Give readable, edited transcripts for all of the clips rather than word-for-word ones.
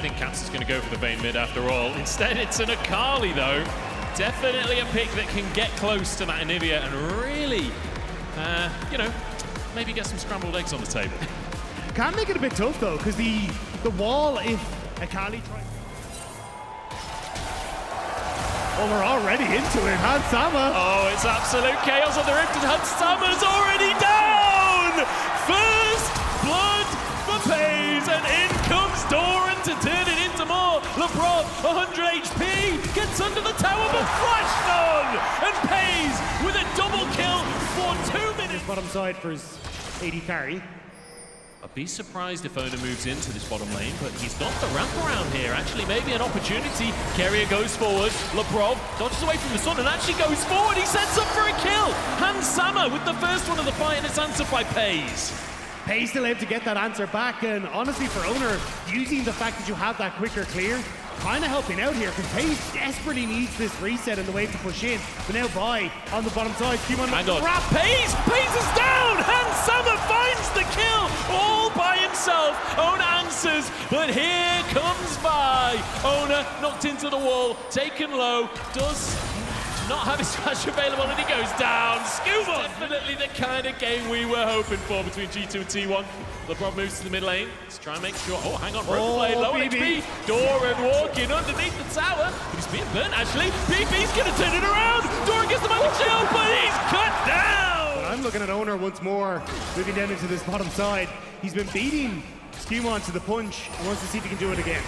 think Kaza is going to go for the Vayne mid after all. Instead, it's an Akali, though. Definitely a pick that can get close to that EMEA and really, you know, maybe get some scrambled eggs on the table. Can make it a bit tough, though, because the wall, if Akali tries... Oh, we're already into it. Hansama. Oh, it's absolute chaos on the rift, and Hansama's already down! First blood for FaZe, and in comes Doran to turn it into more. LeBron, 100 HP, gets under the tower, but flashed on, and pays with a double kill for 2 minutes. Bottom side for his AD carry. I'd be surprised if Ona moves into this bottom lane, but he's got the wraparound here. Actually, maybe an opportunity. Carrier goes forward. Lebrov dodges away from the sun and actually goes forward. He sets up for a kill. Hansama with the first one of the fight, and it's answered by FaZe. FaZe still able to get that answer back, and honestly for Owner, using the fact that you have that quicker clear, kind of helping out here, because FaZe desperately needs this reset and the wave to push in. But now Vi on the bottom side, Q1 wrap. FaZe is down! Hansama finds the kill all by himself. Ona answers, but here comes Vi. Ona knocked into the wall, taken low, does not have his flash available, and he goes down. Scuba! Definitely the kind of game we were hoping for between G2 and T1. LeBron moves to the mid lane. Let's try and make sure. Oh, hang on, broken blade, low HP. Doran walking underneath the tower, but he's being burnt actually. BB's gonna turn it around. Doran gets the magic shield, but he's cut down. But I'm looking at Owner once more, moving down into this bottom side. He's been beating Skewmon to the punch and wants to see if he can do it again.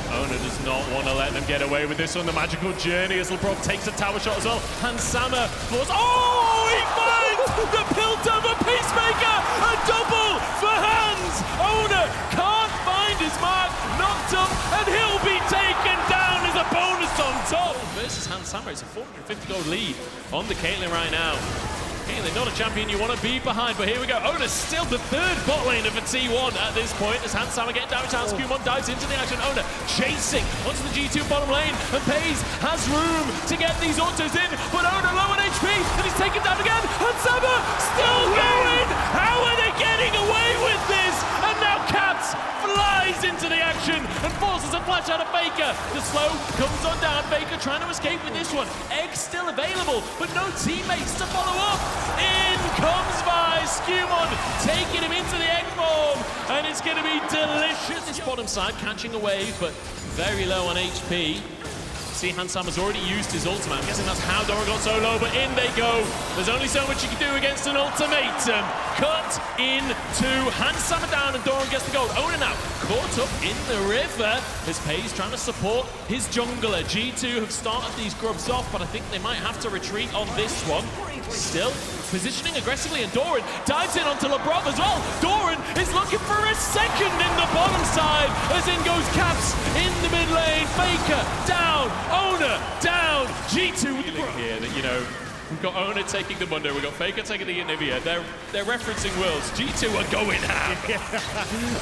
Ona does not want to let them get away with this on the magical journey as LeBron takes a tower shot as well. Hansama falls. Oh, he finds the Piltover Peacemaker! A double for Hans! Ona can't find his mark, knocked up, and he'll be taken down as a bonus on top. Versus Hansama, it's a 450 gold lead on the Caitlyn right now. Caitlyn, not a champion you want to be behind, but here we go. Ona still the third bot laner for T1 at this point as Hansama getting damage down. Skewmon dives into the action. Ona chasing onto the G2 bottom lane, and FaZe has room to get these autos in, but Ona low on HP, and he's taken down again. Hansama still going! How are they getting away with this? And now Cats flies into the action and forces a flash out of Faker. The slow comes on down. Faker trying to escape with this one. Egg still available, but no teammates to follow up. In comes Vi, Skewmon taking him into the egg form, and it's going to be delicious. This bottom side catching a wave, but very low on HP. See, Hansama's already used his ultimate. I'm guessing that's how Dora got so low, but in they go. There's only so much you can do against an ultimatum. Cut into Hansama down, and Doran gets the gold. Ona now caught up in the river as FaZe trying to support his jungler. G2 have started these grubs off, but I think they might have to retreat on this one. Still positioning aggressively, and Doran dives in onto LeBron as well. Doran is looking for a second in the bottom side, as in goes Caps in the mid lane. Faker down, Ona down. G2 with the here that, you know, we've got Ona taking the Mundo, we've got Faker taking the EMEA. They're referencing worlds. G2 are going ham.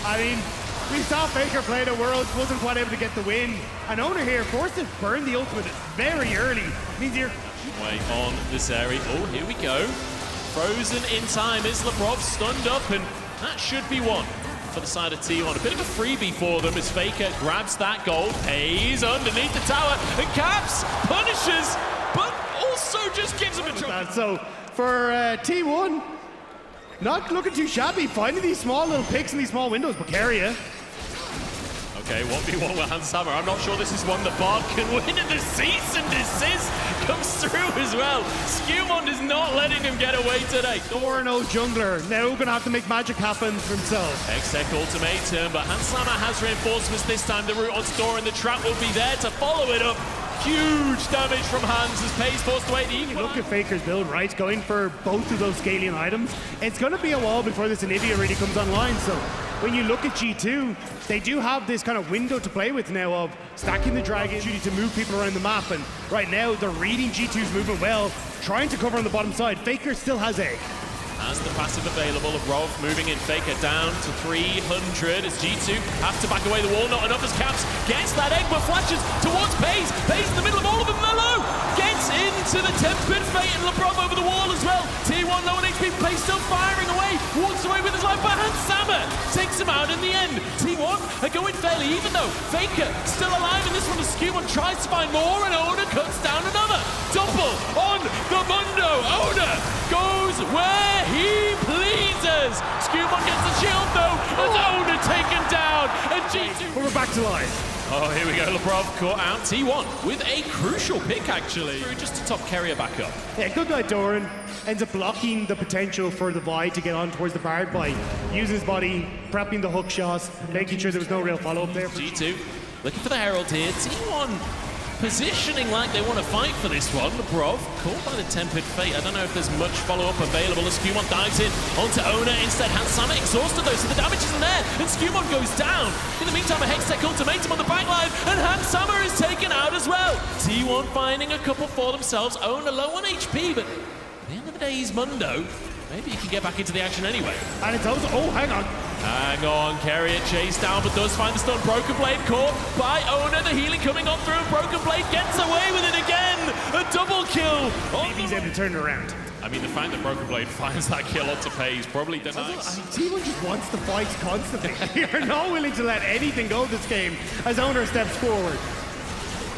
I mean, we saw Faker play the Worlds, wasn't quite able to get the win. And Owner here forced to burn the ultimate very early. Means you're way on this area. Oh, here we go. Frozen in time is Lebrov, stunned up, and that should be one for the side of T1. A bit of a freebie for them as Faker grabs that gold, pays underneath the tower, and Caps punishes, but also just gives him a try. So for T1, not looking too shabby, finding these small little picks in these small windows, but Carrier. Okay, 1v1 with Hansama. I'm not sure this is one that Bard can win, and the cease and desist comes through as well. Skewmon is not letting him get away today. No jungler, now gonna have to make magic happen for himself. Exec ultimatum, but Hansama has reinforcements this time. The route onto Doran, the trap will be there to follow it up. Huge damage from Hans as FaZe forced away the equalizer. Look at Faker's build, right? Going for both of those scaling items. It's going to be a while before this EMEA really comes online, so when you look at G2, they do have this kind of window to play with now of stacking the dragon duty to move people around the map, and right now they're reading G2's movement well, trying to cover on the bottom side. Faker still has egg. Has the passive available of Rolf moving in. Faker down to 300 as G2 have to back away the wall. Not enough as Caps gets that egg, but flashes towards FaZe. FaZe in the middle of all of them. Mellow gets into the tempered fate, and LeBron over the wall as well. T1 low on HP, FaZe still firing away. Walks away with his life, but Hansama takes him out in the end. T1 are going fairly even though. Faker still alive in this one as Skewman tries to find more and Oda cuts down another. Double on the Mundo. Oda goes where he pleases. Skewman gets the shield though as Oda taken down and G2. But we're back to life. Oh, here we go. Lebrov Caught out T1 with a crucial pick actually. Just to top carrier back up. Yeah, good guy Doran ends up blocking the potential for the Void to get on towards the Bard by using his body, prepping the hook shots, making sure there was no real follow-up there. G2 looking for the Herald here. T1 positioning like they want to fight for this one. Lebrov caught by the Tempered Fate. I don't know if there's much follow-up available as Skewman dives in onto Ona instead. Hansama exhausted though, so the damage isn't there. And Skewman goes down. In the meantime, a Hextech ultimatum on the backline, and Hansama is taken out as well. T1 finding a couple for themselves. Ona low on HP, but at the end of the day, he's Mundo. Maybe he can get back into the action anyway. And it's also, oh, hang on. Hang on, Carrier chased down, but does find the stun. Broken Blade caught by Ona. The healing coming on through. Broken Blade gets away with it again. A double kill. Maybe he's able to turn it around. I mean, the fact that Broken Blade finds that kill onto Pays probably denies. T1 just wants to fight constantly. You're not willing to let anything go this game as Owner steps forward.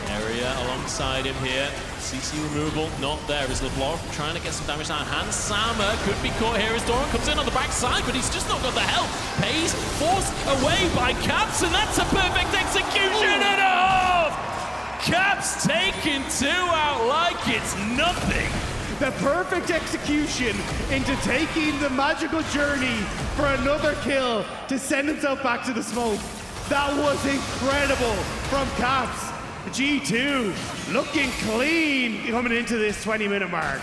Area alongside him here. CC removal not there as LeBlanc trying to get some damage down. Hansama could be caught here as Doran comes in on the backside, but he's just not got the help. Pays forced away by Caps, and that's a perfect execution and a half! Caps taking 2 out like it's nothing. The perfect execution into taking the magical journey for another kill to send himself back to the smoke. That was incredible from Caps. G2 looking clean coming into this 20-minute mark.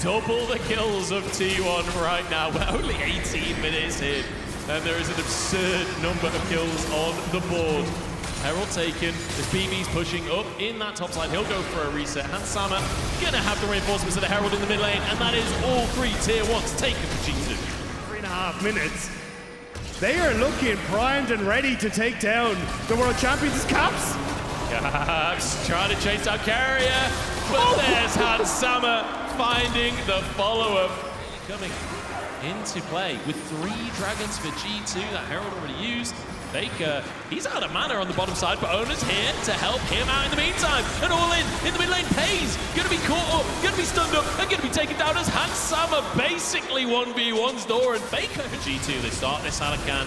Double the kills of T1 right now. We're only 18 minutes in, and there is an absurd number of kills on the board. Herald taken, as BB's pushing up in that top side. He'll go for a reset. Hansama gonna have the reinforcements of the Herald in the mid lane, and that is all 3 tier 1s taken for G2. 3.5 minutes. They are looking primed and ready to take down the world champions' Caps. Caps trying to chase out Carrier, but there's Hansama finding the follow-up. Coming into play with 3 dragons for G2 that Herald already used. Faker, he's out of mana on the bottom side, but Ona's here to help him out in the meantime. And all in the mid lane, Pays gonna be caught up, gonna be stunned up, and gonna be taken down as Hansama basically 1v1's door. And Faker for G2, they start this Huracan.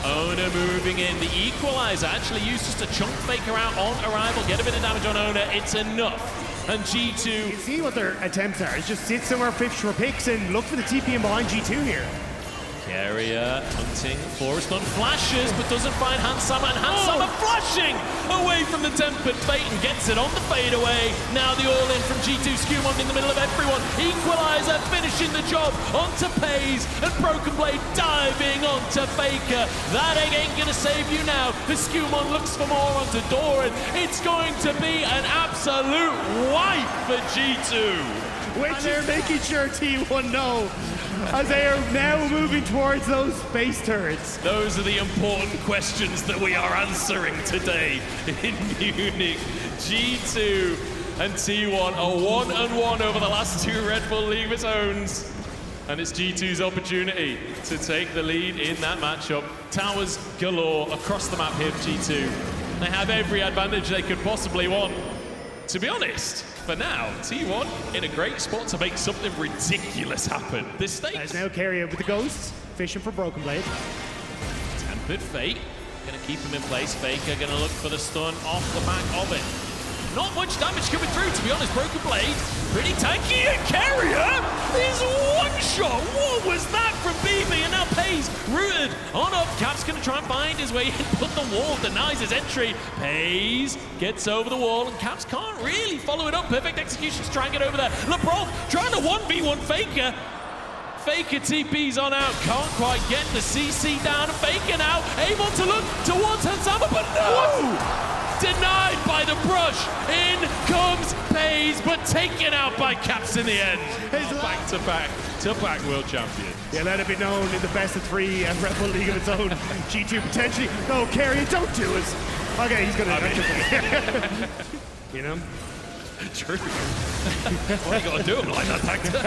Ona moving in, the equalizer actually used just to chunk Faker out on arrival, get a bit of damage on Ona, it's enough. And G2... You see what their attempts are, it's just sit somewhere for picks and look for the TP in behind G2 here. Carrier hunting for a stun, flashes, but doesn't find Hansama, and Hansama flashing away from the Tempered Fate and gets it on the fadeaway. Now the all-in from G2, Skewman in the middle of everyone. Equalizer finishing the job onto Pays, and Broken Blade diving onto Faker. That egg ain't gonna save you now. The Skewman looks for more onto Doran. It's going to be an absolute wipe for G2. Which they're making sure T1 know, as they are now moving towards those space turrets. Those are the important questions that we are answering today in Munich. G2 and T1 are 1-1 over the last 2 Red Bull League of its own. And it's G2's opportunity to take the lead in that matchup. Towers galore across the map here for G2. They have every advantage they could possibly want. To be honest, for now, T1 in a great spot to make something ridiculous happen. This stakes. There's now Carrier with the Ghosts, fishing for Broken Blade. Tempered Fate, gonna keep him in place. Faker gonna look for the stun off the back of it. Not much damage coming through, to be honest. Broken Blade, pretty tanky, and Carrier is one-shot. What was that from BB? And now Pays rooted on up. Cap's gonna try and find his way in, but the wall denies his entry. Pays gets over the wall, and Caps can't really follow it up. Perfect execution to try and get over there. LeBron trying to 1v1 Faker. Faker TP's on out, can't quite get the CC down. Faker now able to look towards Hansama, but no! Denied by the brush. In comes Pays, but taken out by Caps in the end. Back-to-back world champion. Yeah, let it be known in the best of 3 and Red Bull League of its own. G2 potentially. No, Carrier, don't do it. Okay, he's gonna. You know. True. Why you gotta do him like that, Tactor?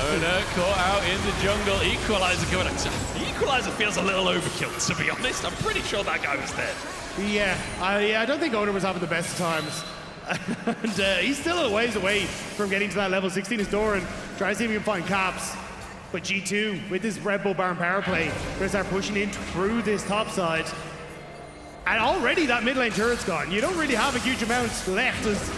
Owner caught out in the jungle. Equalizer coming out. Equalizer feels a little overkill, to be honest. I'm pretty sure that guy was dead. Yeah, I don't think Owner was having the best of times. And he's still a ways away from getting to that level 16 as Doran tries to see if he can find Caps. But G2, with this Red Bull Baron power play, going to start pushing in through this top side. And already that mid lane turret's gone. You don't really have a huge amount left as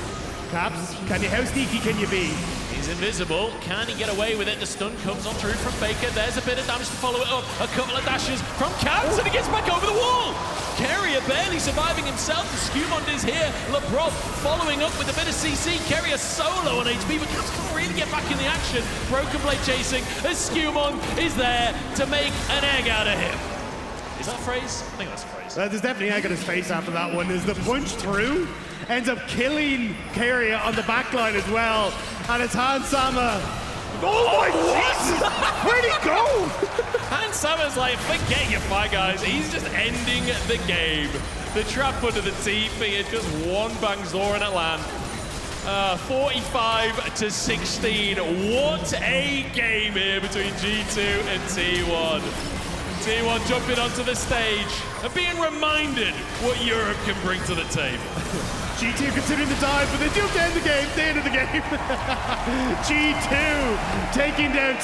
Caps. How sneaky can you be? He's invisible. Can he get away with it? The stun comes on through from Faker. There's a bit of damage to follow it up. A couple of dashes from Kaza, and he gets back over the wall. Carrier barely surviving himself. The Skewmond is here. LeBron following up with a bit of CC. Carrier solo on HP, but Kaza can't really get back in the action. Broken Blade chasing as Skewmond is there to make an egg out of him. Is that a phrase? I think that's a phrase. There's definitely egg on his face after that one. As the punch through ends up killing Carrier on the back line as well. And it's Hans Sama. Oh my Jesus! Where'd he go? Hans Sama's like, forget your fight, guys. He's just ending the game. The trap under the TP is just one bang Zoran at land. 45 to 16. What a game here between G2 and T1. T1 jumping onto the stage and being reminded what Europe can bring to the table. G2 considering the dive, but they do end the game. They ended the game. G2 taking down